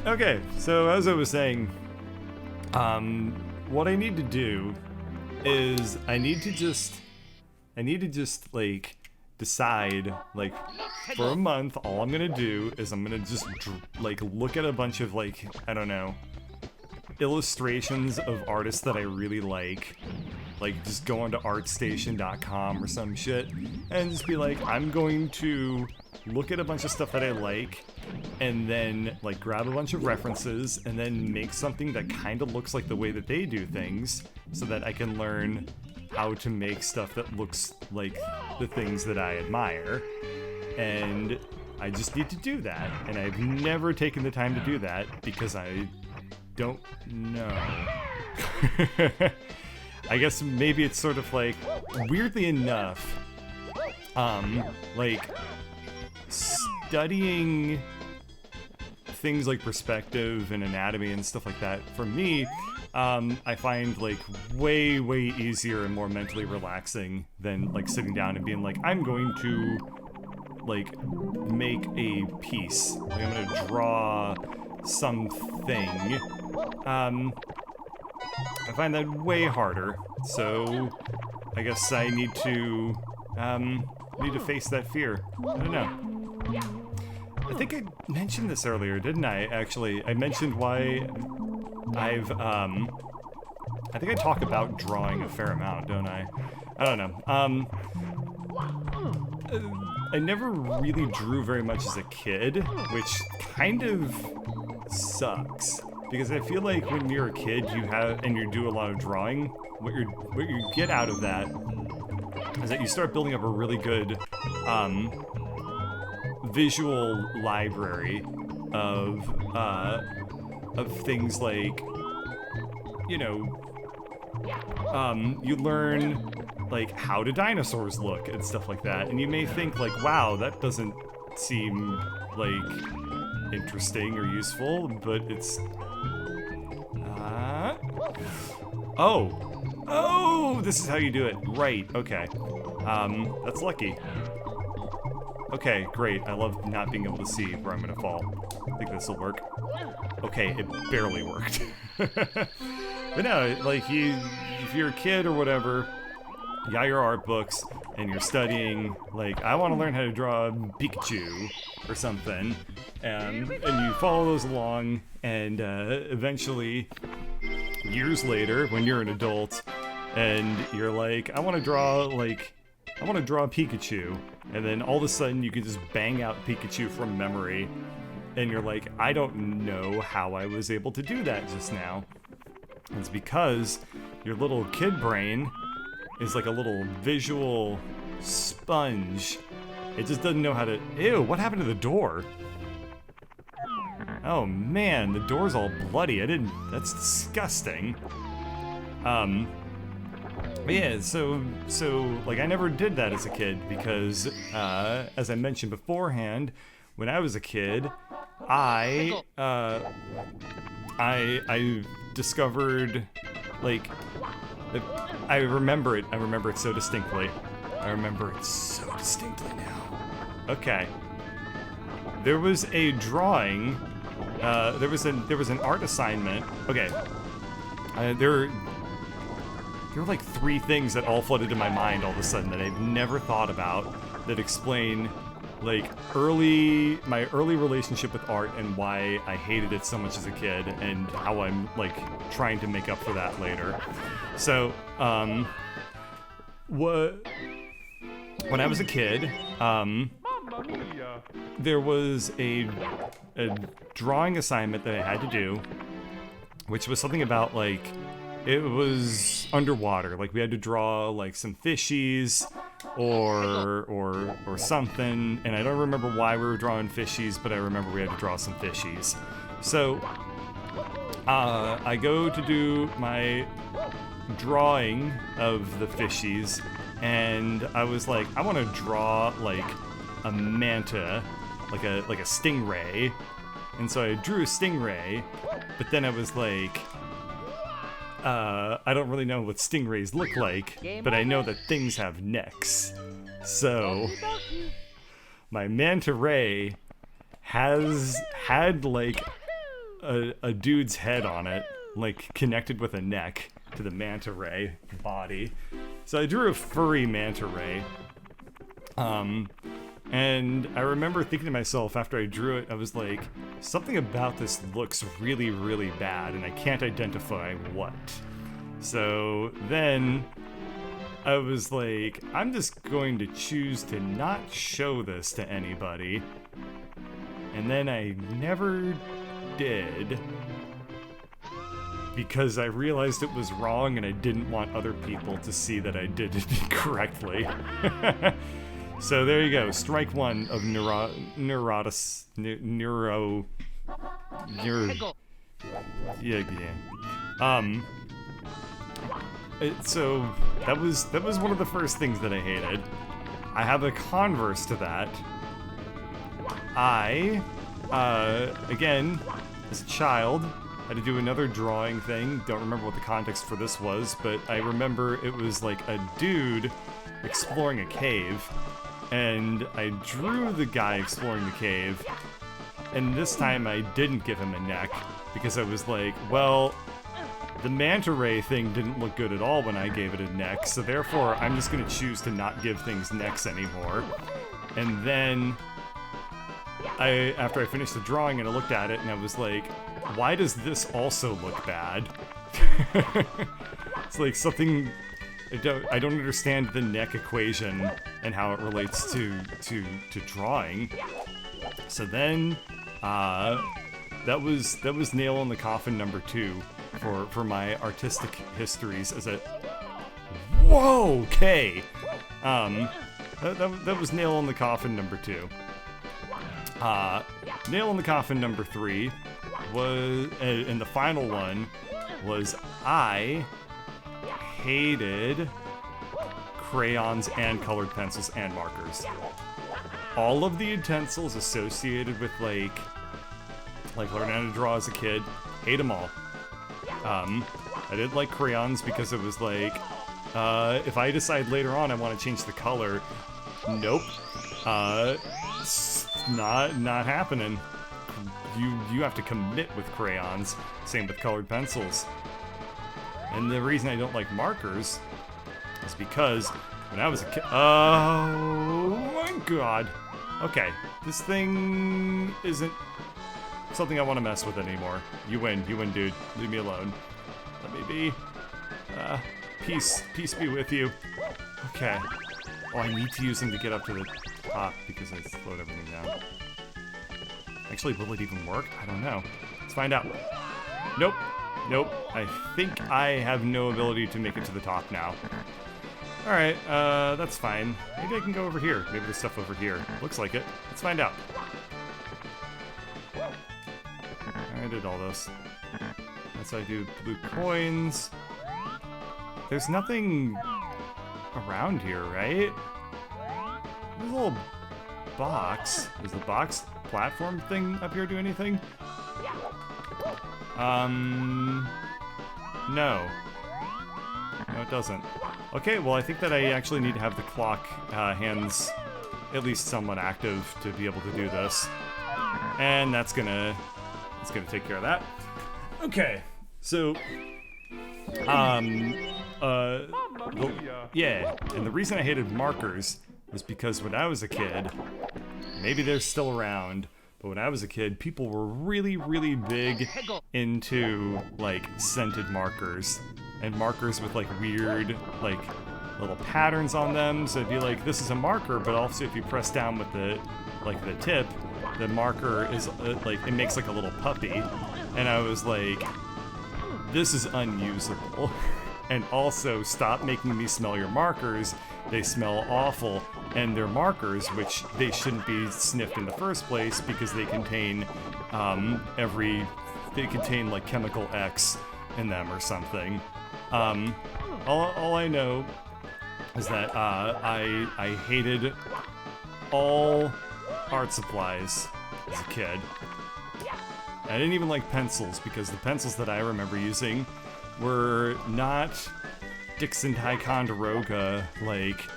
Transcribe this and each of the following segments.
Okay, so as I was saying, what I need to do is I need to just like decide, like, for a month all I'm gonna do is I'm gonna just like look at a bunch of, like, I don't know, illustrations of artists that I really like just go onto artstation.com or some shit and just be like, I'm going to look at a bunch of stuff that I like and then like grab a bunch of references and then make something that kind of looks like the way that they do things so that I can learn how to make stuff that looks like the things that I admire. And I just need to do that, and I've never taken the time to do that because I don't know. I guess maybe it's sort of like, weirdly enough, like studying things like perspective and anatomy and stuff like that, for me, I find like way easier and more mentally relaxing than like sitting down and being like, I'm going to like make a piece, like I'm gonna draw something. I find that way harder, so I guess I need to face that fear. I don't know. I think I mentioned this earlier, didn't I? Actually, I mentioned why I've I think I talk about drawing a fair amount, don't I? I don't know. I never really drew very much as a kid, which kind of sucks. Because I feel like when you're a kid, you do a lot of drawing, what you get out of that is that you start building up a really good visual library of things like, you know, you learn like how do dinosaurs look and stuff like that, and you may think like, wow, that doesn't seem like interesting or useful, but it's oh, this is how you do it. Right, okay. That's lucky. Okay, great. I love not being able to see where I'm gonna fall. I think this will work. Okay, it barely worked. But no, like, if you're a kid or whatever, you got your art books, and you're studying, like, I want to learn how to draw Pikachu or something, and you follow those along, and eventually, years later, when you're an adult, and you're like, I want to draw Pikachu, and then all of a sudden you can just bang out Pikachu from memory, and you're like, I don't know how I was able to do that just now. It's because your little kid brain is like a little visual sponge. It just doesn't know how to... Ew, what happened to the door? Oh man, the door's all bloody. That's disgusting. But yeah, so like I never did that as a kid because, as I mentioned beforehand, when I was a kid, I discovered, like, I remember it so distinctly. I remember it so distinctly now. Okay. There was a drawing, there was an art assignment. Okay. There were like three things that all flooded to my mind all of a sudden that I've never thought about that explain, like, my early relationship with art and why I hated it so much as a kid and how I'm, like, trying to make up for that later. So, when I was a kid, there was a drawing assignment that I had to do, which was something about, like, it was underwater. Like, we had to draw, like, some fishies or something, and I don't remember why we were drawing fishies, but I remember we had to draw some fishies. So, I go to do my drawing of the fishies, and I was like, I want to draw, like, a manta, like a stingray, and so I drew a stingray, but then I was like, I don't really know what stingrays look like, but I know that things have necks. So, my manta ray had, like, a dude's head on it, like connected with a neck to the manta ray body. So I drew a furry manta ray. And I remember thinking to myself after I drew it, I was like, something about this looks really, really bad, and I can't identify what. So then I was like, I'm just going to choose to not show this to anybody. And then I never did, because I realized it was wrong and I didn't want other people to see that I did it incorrectly. So there you go, strike one of so that was one of the first things that I hated. I have a converse to that. I, again, as a child, had to do another drawing thing. Don't remember what the context for this was, but I remember it was like a dude exploring a cave, and I drew the guy exploring the cave, and this time I didn't give him a neck, because I was like, well, the manta ray thing didn't look good at all when I gave it a neck, so therefore I'm just gonna choose to not give things necks anymore. And then after I finished the drawing and I looked at it and I was like, why does this also look bad? It's like something, I don't understand the neck equation and how it relates to drawing. So then, that was nail in the coffin number 2 for my artistic histories as a, whoa, okay. That was nail in the coffin number 2. Nail in the coffin number 3 was, and the final one was, I hated crayons and colored pencils and markers. All of the utensils associated with like learning how to draw as a kid, hate them all. I didn't like crayons because it was like, if I decide later on I want to change the color, nope. It's not happening. You have to commit with crayons. Same with colored pencils. And the reason I don't like markers is because when I was a kid, oh my god. Okay, this thing isn't something I want to mess with anymore. You win, dude. Leave me alone. Let me be. Peace be with you. Okay. Oh, I need to use them to get up to the top because I slowed everything down. Actually, will it even work? I don't know. Let's find out. Nope. I think I have no ability to make it to the top now. Alright, that's fine. Maybe I can go over here. Maybe there's stuff over here. Looks like it. Let's find out. I did all this. That's how I do blue coins. There's nothing around here, right? There's a little box. Does the box platform thing up here do anything? No. No, it doesn't. Okay, well, I think that I actually need to have the clock hands at least somewhat active to be able to do this. And that's gonna take care of that. Okay, so, yeah, and the reason I hated markers was because when I was a kid, maybe they're still around, but when I was a kid, people were really, really big into, like, scented markers. And markers with, like, weird, like, little patterns on them. So it'd be like, this is a marker, but also if you press down with the, like, the tip, the marker is, like, it makes, like, a little puppy. And I was like, this is unusable. And also, stop making me smell your markers. They smell awful. And they're markers, which they shouldn't be sniffed in the first place because they contain, they contain, like, chemical X in them or something. All I know is that, I hated all art supplies as a kid. I didn't even like pencils because the pencils that I remember using were not Dixon Ticonderoga, like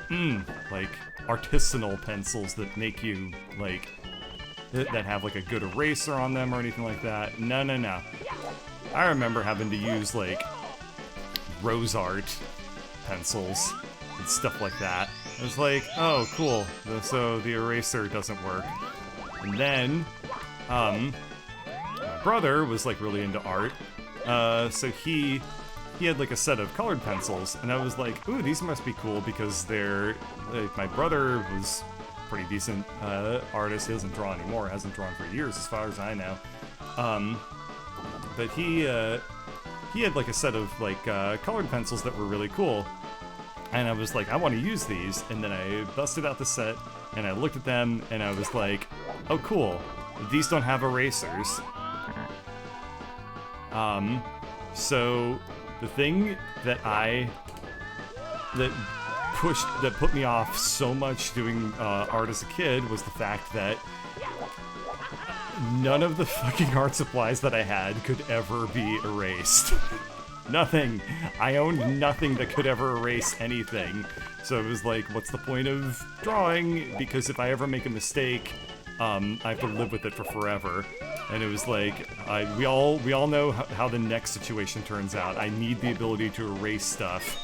artisanal pencils that make you, like, that have like a good eraser on them or anything like that. No. I remember having to use like rose art pencils and stuff like that. I was like, oh, cool. So the eraser doesn't work. And then, my brother was like really into art. So he had like a set of colored pencils, and I was like, ooh, these must be cool because they're, like, my brother was a pretty decent artist. He doesn't draw anymore, hasn't drawn for years as far as I know. But he had like a set of like colored pencils that were really cool. And I was like, I want to use these. And then I busted out the set and I looked at them and I was like, oh cool, these don't have erasers. So the thing that put me off so much doing art as a kid was the fact that none of the fucking art supplies that I had could ever be erased. Nothing. I owned nothing that could ever erase anything. So it was like, what's the point of drawing? Because if I ever make a mistake, I have to live with it for forever. And it was like, we all know how the next situation turns out. I need the ability to erase stuff.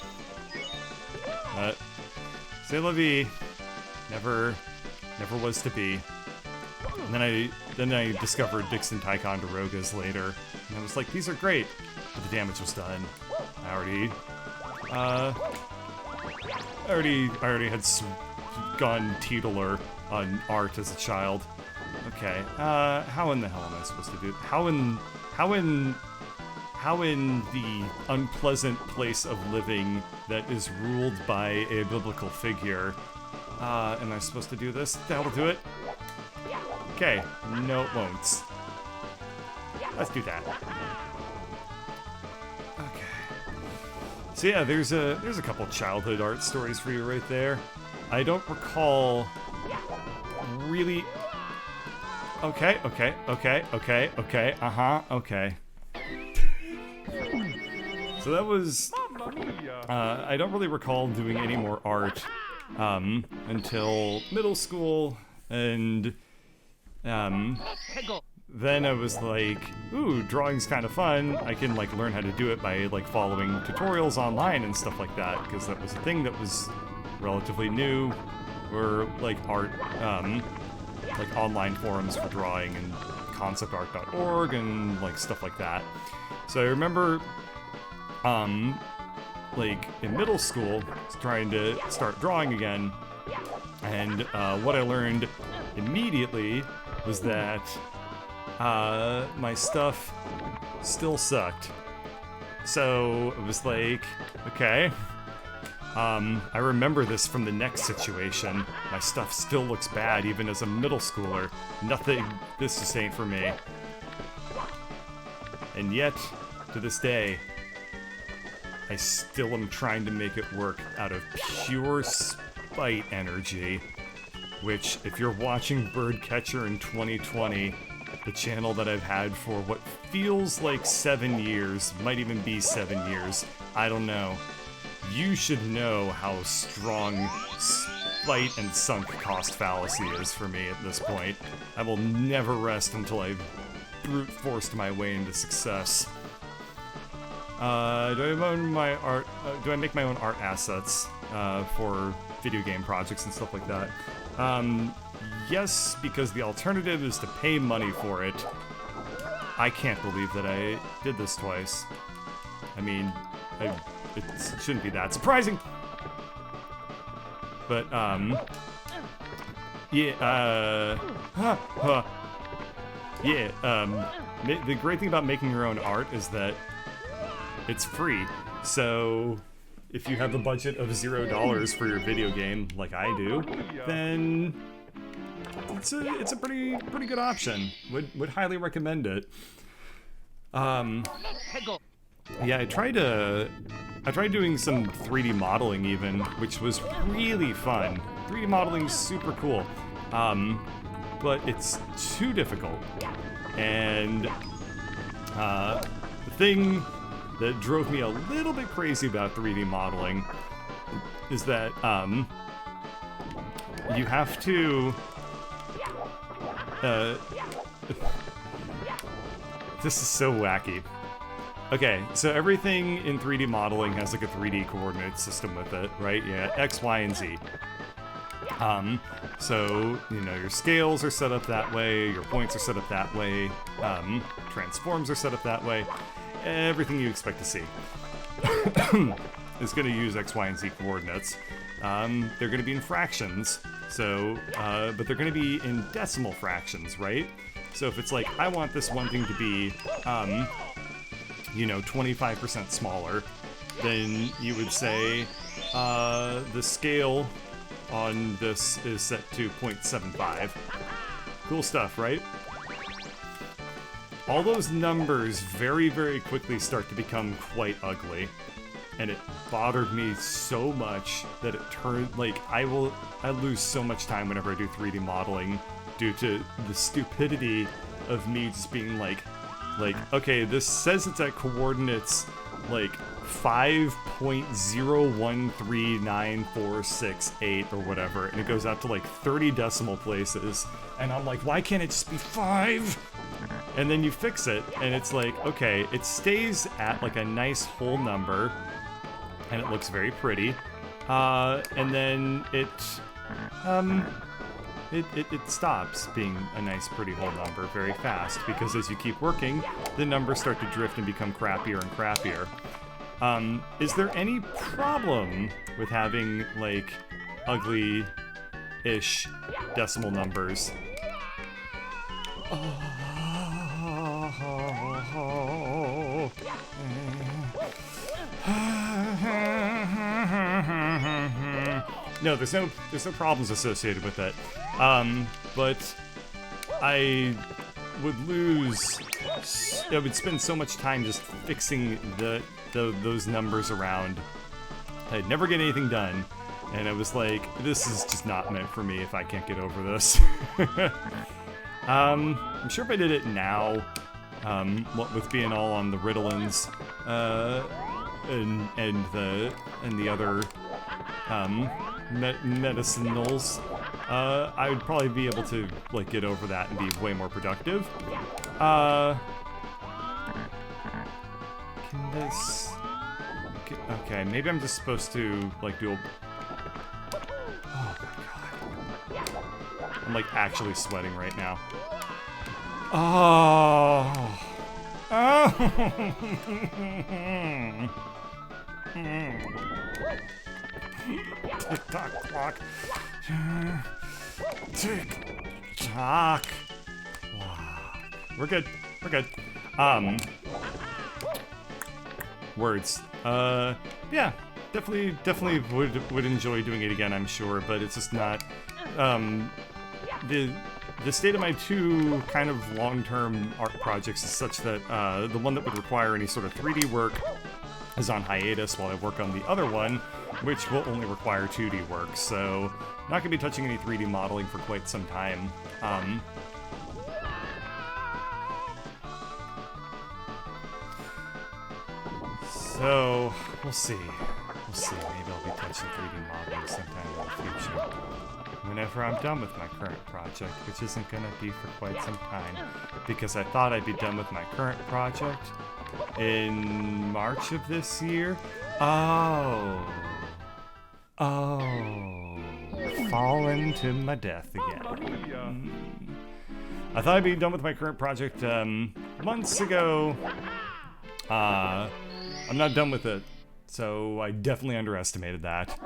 C'est la vie. Never was to be. And then I discovered Dixon Ticonderogas later, and I was like, these are great, but the damage was done. I already had gone teetotaler on art as a child. Okay, how in the hell am I supposed to do? How in the unpleasant place of living that is ruled by a biblical figure, am I supposed to do this? That'll do it. Okay, no it won't. Let's do that. Okay. So yeah, there's a couple childhood art stories for you right there. I don't recall really. Okay. Okay. So that was. I don't really recall doing any more art until middle school, and then I was like, ooh, drawing's kind of fun. I can like learn how to do it by like following tutorials online and stuff like that, because that was a thing that was relatively new, or like art, like online forums for drawing and conceptart.org and like stuff like that. So I remember, like in middle school, trying to start drawing again, and what I learned immediately was that my stuff still sucked. So it was like, okay, I remember this from the next situation. My stuff still looks bad even as a middle schooler. Nothing, this just ain't for me. And yet, to this day, I still am trying to make it work out of pure spite energy. Which, if you're watching Birdcatcher in 2020, the channel that I've had for what feels like 7 years, might even be 7 years, I don't know. You should know how strong spite and sunk cost fallacy is for me at this point. I will never rest until I've brute forced my way into success. Do I make my own art assets for video game projects and stuff like that? Yes, because the alternative is to pay money for it. I can't believe that I did this twice. I mean, it shouldn't be that surprising. But, yeah, the great thing about making your own art is that it's free. So if you have a budget of $0 for your video game, like I do, then it's a pretty good option. Would highly recommend it. Yeah, I tried doing some 3D modeling even, which was really fun. 3D modeling's super cool, but it's too difficult. And the thing that drove me a little bit crazy about 3D modeling is that you have to This is so wacky. Okay, so everything in 3D modeling has like a 3D coordinate system with it, right? Yeah, X, Y, and Z. So, you know, your scales are set up that way, your points are set up that way, transforms are set up that way. Everything you expect to see is going to use X, Y, and Z coordinates. They're going to be in fractions, so, but they're going to be in decimal fractions, right? So if it's like, I want this one thing to be, you know, 25% smaller, then you would say, the scale on this is set to 0.75. Cool stuff, right? All those numbers very, very quickly start to become quite ugly. And it bothered me so much that it turned, like, I lose so much time whenever I do 3D modeling due to the stupidity of me just being like, okay, this says it's at coordinates, like, 5.013946 or whatever, and it goes out to like 30 decimal places, and I'm like, why can't it just be 5? And then you fix it, and it's like, okay, it stays at like a nice whole number, and it looks very pretty, and then it stops being a nice pretty whole number very fast, because as you keep working, the numbers start to drift and become crappier and crappier. Is there any problem with having, like, ugly-ish decimal numbers? No, there's no problems associated with it. But I would spend so much time just fixing those numbers around. I'd never get anything done, and I was like, this is just not meant for me if I can't get over this. I'm sure if I did it now, what with being all on the Ritalins, and the other medicinals, I would probably be able to like get over that and be way more productive. Can this... Okay, maybe I'm just supposed to, like, do a... Oh my god. I'm, like, actually sweating right now. Oh! Oh! Tick-tock clock. Tick-tock. We're good. We're good. Words. Yeah, definitely would enjoy doing it again, I'm sure, but it's just not, the state of my two kind of long-term art projects is such that, the one that would require any sort of 3D work is on hiatus while I work on the other one, which will only require 2D work, so not gonna be touching any 3D modeling for quite some time. So, we'll see. Maybe I'll be touching 3D modeling sometime in the future. Whenever I'm done with my current project, which isn't gonna be for quite some time, because I thought I'd be done with my current project in March of this year. Oh, fallen to my death again. I thought I'd be done with my current project months ago. I'm not done with it, so I definitely underestimated that.